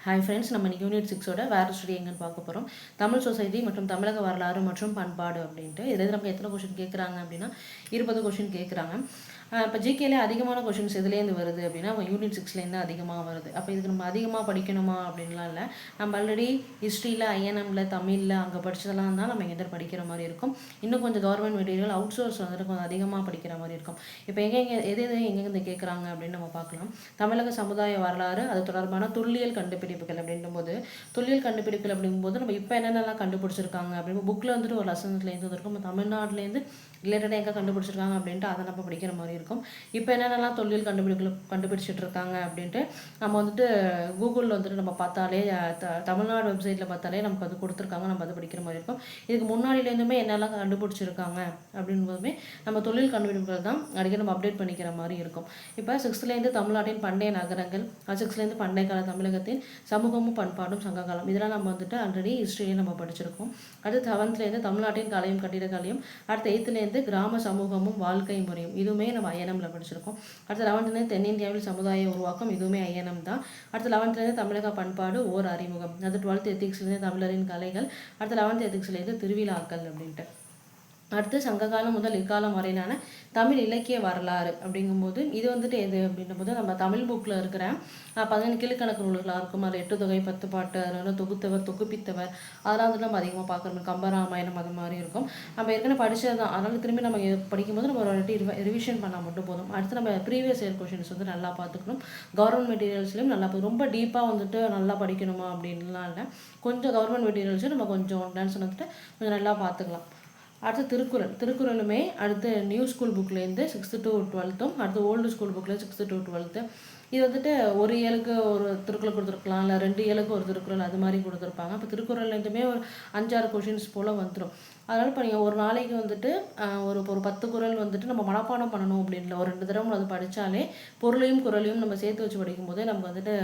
Hi friends, நம்ம unit 6ஓட வேறு study எங்கன்னு பார்க்க போகிறோம். தமிழ் சொசைட்டி மற்றும் தமிழக வரலாறு மற்றும் பண்பாடு அப்படின்ட்டு இதில் நமக்கு எத்தனை கொஷின் கேட்குறாங்க அப்படின்னா 20 கொஷின் கேட்குறாங்க. இப்போ ஜிகேல அதிகமான கொஷின்ஸ் எதுலேருந்து வருது அப்படின்னா யூனிட் 6லேருந்து அதிகமாக வருது. அப்போ இதுக்கு நம்ம அதிகமாக படிக்கணுமா அப்படின்லாம் இல்லை. நம்ம ஆல்ரெடி ஹிஸ்ட்ரியில், ஐஎன்எம்ல, தமிழில் அங்கே படித்ததெல்லாம் தான் நம்ம இங்கே படிக்கிற மாதிரி இருக்கும். இன்னும் கொஞ்சம் கவர்மெண்ட் மெட்டீரியல் அவுட் சோர்ஸ் வந்துட்டு கொஞ்சம் அதிகமாக படிக்கிற மாதிரி இருக்கும். இப்போ எங்கெங்கே கேட்குறாங்க அப்படின்னு நம்ம பார்க்கலாம். தமிழக சமுதாய வரலாறு, அது தொடர்பான துல்லியல் கண்டுபிடிப்புகள் அப்படின்னும்போது துல்லியல் கண்டுபிடிப்புகள் அப்படிங்கும்போது நம்ம இப்போ என்னென்னலாம் கண்டுபிடிச்சிருக்காங்க அப்படின்னு புக்கில் வந்துட்டு ஒரு லெசன்ஸ்லேருந்து இருக்கும். நம்ம தமிழ்நாட்டிலேருந்து ரிலேட்டடாக எங்கே கண்டுபிடிச்சிருக்காங்க அப்படின்ட்டு அதை நம்ம படிக்கிற மாதிரி இருக்கும். இப்போ என்னென்னலாம் தொல்லியல் கண்டுபிடிச்சிட்டு இருக்காங்க அப்படின்ட்டு நம்ம வந்துட்டு கூகுளில் வந்துட்டு நம்ம பார்த்தாலே தமிழ்நாடு வெப்சைட்டில் பார்த்தாலே நமக்கு அது கொடுத்துருக்காங்க. நம்ம அது படிக்கிற மாதிரி இருக்கும். இதுக்கு முன்னாடியிலேருந்துமே என்னெல்லாம் கண்டுபிடிச்சிருக்காங்க அப்படின்போதுமே நம்ம தொழில் கண்டுபிடிப்புகள் தான் அடிக்கடி நம்ம அப்டேட் பண்ணிக்கிற மாதிரி இருக்கும். இப்போ 6லேருந்து தமிழ்நாட்டின் பண்டைய நகரங்கள், 6லேருந்து பண்டைய கால தமிழகத்தின் சமூகமும் பண்பாடும் சங்ககாலம், இதெல்லாம் நம்ம வந்துட்டு ஆல்ரெடி ஹிஸ்ட்ரியிலே நம்ம படிச்சிருக்கோம். அடுத்து 7லேருந்து தமிழ்நாட்டின் கலையும் கட்டிடக்கலையும், அடுத்து 8லேருந்து கிராம சமூகமும் வாழ்க்கை முறையும், இதுவுமே நம்ம ஐஎன்எம்ல படிச்சிருக்கோம். அடுத்து 11லேருந்து தென்னிந்தியாவில் சமுதாய உருவாக்கம், இதுவுமே ஐஎன்எம் தான். அடுத்து 11லேருந்து தமிழக பண்பாடு ஓர் அறிமுகம், அது 12th எத்திக்ஸ்லேருந்து தமிழரின் கலைகள், அடுத்து 11th எத்திக்ஸ்லேருந்து திருவிழாக்கள் அப்படின்ட்டு. அடுத்து சங்ககாலம் முதல் இக்காலம் வரையிலான தமிழ் இலக்கிய வரலாறு அப்படிங்கும்போது இது வந்துட்டு எது அப்படின்னும்போது நம்ம தமிழ் புக்கில் இருக்கிற 15 கீழ்கணக்கு நூல்களாக இருக்கும். அது 8 தொகை 10 பாட்டு, அதனால தொகுத்தவர் தொகுப்பித்தவர், அதெல்லாம் வந்து நம்ம அதிகமாக பார்க்குறோம். கம்பராமாயணம் அது மாதிரி இருக்கும். நம்ம ஏற்கனவே படித்தது தான், அதனால் திரும்பி நம்ம படிக்கும்போது நம்ம ஒரு வாட்டி ரிவிஷன் பண்ணால் மட்டும் போதும். அடுத்து நம்ம ப்ரீவியஸ் இயர் கொஷின்ஸ் வந்து நல்லா பார்த்துக்கணும். கவர்மெண்ட் மெட்டீரியல்ஸ்லையும் நல்லா ரொம்ப டீப்பாக வந்துட்டு நல்லா படிக்கணுமா அப்படின்லாம் இல்லை. கொஞ்சம் கவர்மெண்ட் மெட்டீரியல்ஸும் நம்ம கொஞ்சம் டான்ஸ் வந்துட்டு கொஞ்சம் நல்லா பார்த்துக்கலாம். அடுத்து திருக்குறளுமே அடுத்து new school புக்லேருந்து 6th to 12th, அடுத்து ஓல்டு ஸ்கூல் புக்கில் 6th to 12th. இது வந்துட்டு ஒரு இயலுக்கு ஒரு திருக்குறள் கொடுத்துருக்கலாம், இல்லை 2 இயலுக்கு ஒரு திருக்குறள் அது மாதிரி கொடுத்துருப்பாங்க. இப்போ திருக்குறள்லேருந்துமே ஒரு 5-6 கொஷின்ஸ் போல் வந்துடும். அதனால் இப்போ நீங்கள் ஒரு நாளைக்கு வந்துட்டு ஒரு 10 குறள் வந்துட்டு நம்ம மனப்பாடம் பண்ணணும் அப்படின்னு ஒரு 2 தடவை அது படித்தாலே பொருளையும் குறளையும் நம்ம சேர்த்து வச்சு படிக்கும்போது நமக்கு வந்துட்டு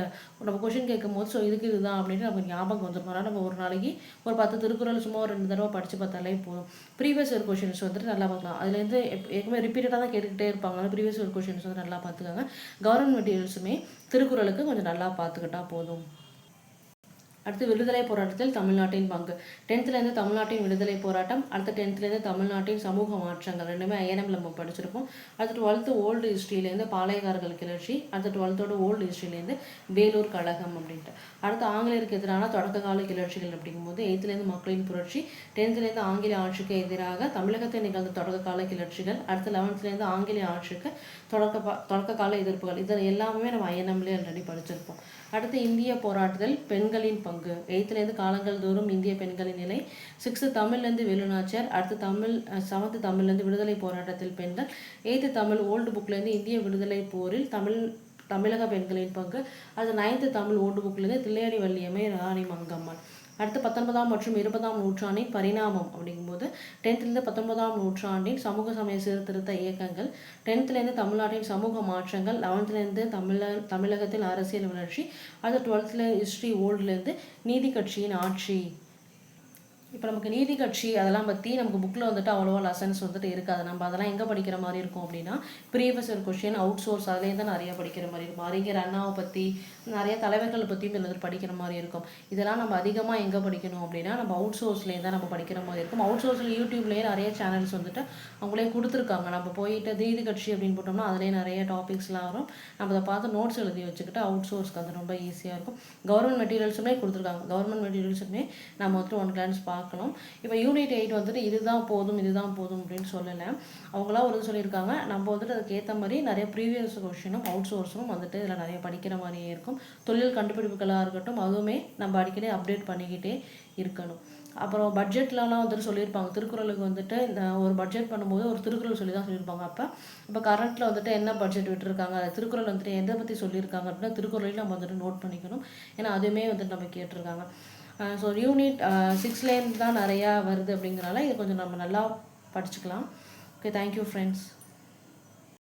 நம்ம கொஷின் கேட்கும்போது ஸோ இதுக்கு இதுதான் அப்படின்ட்டு நமக்கு ஞாபகம் வந்துடும். அதனால் நம்ம ஒரு நாளைக்கு ஒரு 10 திருக்குறள் சும்மா ஒரு 2 தடவை படித்து பார்த்தாலே போதும். ப்ரீவியஸ் இயர் கொஷின்ஸ் வந்துட்டு நல்லா பார்க்கலாம். அதுலேருந்து எப்பவுமே ரிப்பீட்டடாக தான் கேட்டுக்கிட்டே இருப்பாங்க. ப்ரீவியஸ் இயர் கொஷின்ஸ் வந்து நல்லா பார்த்துக்காங்க. கவர்மெண்ட் மெட்டீரியல்ஸுமே திருக்குறளுக்கு கொஞ்சம் நல்லா பார்த்துக்கிட்டா போதும். அடுத்து விடுதலை போராட்டத்தில் தமிழ்நாட்டின் பங்கு, 10th தமிழ்நாட்டின் விடுதலை போராட்டம், அடுத்து 10th தமிழ்நாட்டின் சமூக மாற்றங்கள், ரெண்டுமே ஐஎன்எம்ல நம்ம படிச்சிருப்போம். அடுத்து 12th ஓல்டு ஹிஸ்ட்ரியிலேருந்து பாளையக்காரர்கள் கிளர்ச்சி, அடுத்து 12th ஓல்டு ஹிஸ்ட்ரியிலேருந்து வேலூர் கழகம் அப்படின்ட்டு. அடுத்து ஆங்கிலேயருக்கு எதிரான தொடக்க கால கிளர்ச்சிகள் அப்படிங்கும்போது 8th மக்களின் புரட்சி, 10th ஆங்கில ஆட்சிக்கு எதிராக தமிழகத்தில் நிகழ்ந்த தொடக்க கால கிளர்ச்சிகள், அடுத்து 11th ஆங்கிலேய ஆட்சிக்கு தொடக்க கால எதிர்ப்புகள், இது எல்லாமே நம்ம ஐஎன்எம்லேயே ஆல்ரெடி படிச்சிருப்போம். அடுத்து இந்திய போராட்டத்தில் பெண்களின் பங்கு, 8th காலங்கள் தோறும் இந்திய பெண்களின் நிலை, 6th தமிழ்லேருந்து வேலுநாச்சியார், அடுத்து 7th தமிழ்லேருந்து விடுதலை போராட்டத்தில் பெண்கள், 8th தமிழ் ஓல்டு புக்லேருந்து இந்திய விடுதலை போரில் தமிழக பெண்களின் பங்கு, அது 9th தமிழ் ஓல்டு புக்லேருந்து தில்லையாடி வள்ளியம்மை ராணி மங்கம்மாள். அடுத்து 19ஆம் மற்றும் 20ஆம் நூற்றாண்டின் பரிணாமம் அப்படிங்கும்போது 10th 19ஆம் நூற்றாண்டின் சமூக சமய சீர்திருத்த இயக்கங்கள், 10th தமிழ்நாட்டின் சமூக மாற்றங்கள், 11th தமிழகத்தில் அரசியல் வளர்ச்சி, அடுத்து 12th ஹிஸ்ட்ரி ஓல்டுலேருந்து நீதி கட்சியின் ஆட்சி. இப்போ நமக்கு நீதி கட்சி அதெல்லாம் பற்றி நமக்கு புக்கில் வந்துட்டு அவ்வளோவா லெசன்ஸ் வந்துட்டு இருக்காது. நம்ம அதெல்லாம் எங்கே படிக்கிற மாதிரி இருக்கும் அப்படின்னா previous year question out source அதுலேருந்து தான் நிறைய படிக்கிற மாதிரி இருக்கும். அறிஞர் அண்ணாவை பற்றி நிறைய தலைவர்களை பற்றியும் இதில் படிக்கிற மாதிரி இருக்கும். இதெல்லாம் நம்ம அதிகமாக எங்கே படிக்கணும் அப்படின்னா நம்ம அவுட் சோர்ஸ்லேருந்து தான் நம்ம படிக்கிற மாதிரி இருக்கும். அவுட் சோர்ஸில் யூடியூப்லேயே நிறைய சேனல்ஸ் வந்துட்டு அவங்களே கொடுத்துருக்காங்க. நம்ம போயிட்டு நீதி கட்சி அப்படின்னு போட்டோம்னா அதிலே நிறைய டாபிக்ஸ்லாம் வரும். நம்ம அதை பார்த்து நோட்ஸ் எழுதி வச்சுக்கிட்டு அவுட் சோர்ஸ்க்கு அது ரொம்ப ஈஸியாக இருக்கும். கவர்மெண்ட் மெட்டீரியல்ஸுமே கொடுத்துருக்காங்க. கவர்மெண்ட் மெட்டீரியல்ஸுமே நம்ம வந்துட்டு ஒன் கிளான்ஸ் பார்க்கலாம். இப்போ யூனிட் 8 வந்துட்டு இதுதான் போதும் அப்படின்னு சொல்லலை. அவங்களாம் ஒரு சொல்லியிருக்காங்க. நம்ம வந்துட்டு அதுக்கு ஏற்ற மாதிரி நிறைய ப்ரீவியஸ் கொஷினும் அவுட் சோர்ஸும் வந்துட்டு இதில் நிறைய படிக்கிற மாதிரியே இருக்கும். தொழில் கண்டுபிடிப்புகளாக இருக்கட்டும், அதுவுமே நம்ம அடிக்கடி அப்டேட் பண்ணிக்கிட்டே இருக்கணும். அப்புறம் பட்ஜெட்லலாம் வந்துட்டு சொல்லியிருப்பாங்க. திருக்குறளுக்கு வந்துட்டு இந்த ஒரு பட்ஜெட் பண்ணும்போது ஒரு திருக்குறள் சொல்லி தான் சொல்லியிருப்பாங்க. இப்போ கரண்ட்டில் வந்துட்டு என்ன பட்ஜெட் விட்டுருக்காங்க, திருக்குறள் வந்துட்டு எதை பற்றி சொல்லியிருக்காங்க அப்படின்னா திருக்குறளையும் நம்ம வந்துட்டு நோட் பண்ணிக்கணும். ஏன்னா அதுவுமே வந்துட்டு நம்ம கேட்டிருக்காங்க. ஸோ யூனிட் 6லேருந்து தான் நிறையா வருது அப்படிங்கிறனால இது கொஞ்சம் நம்ம நல்லா படிச்சுக்கலாம். Okay, thank you friends.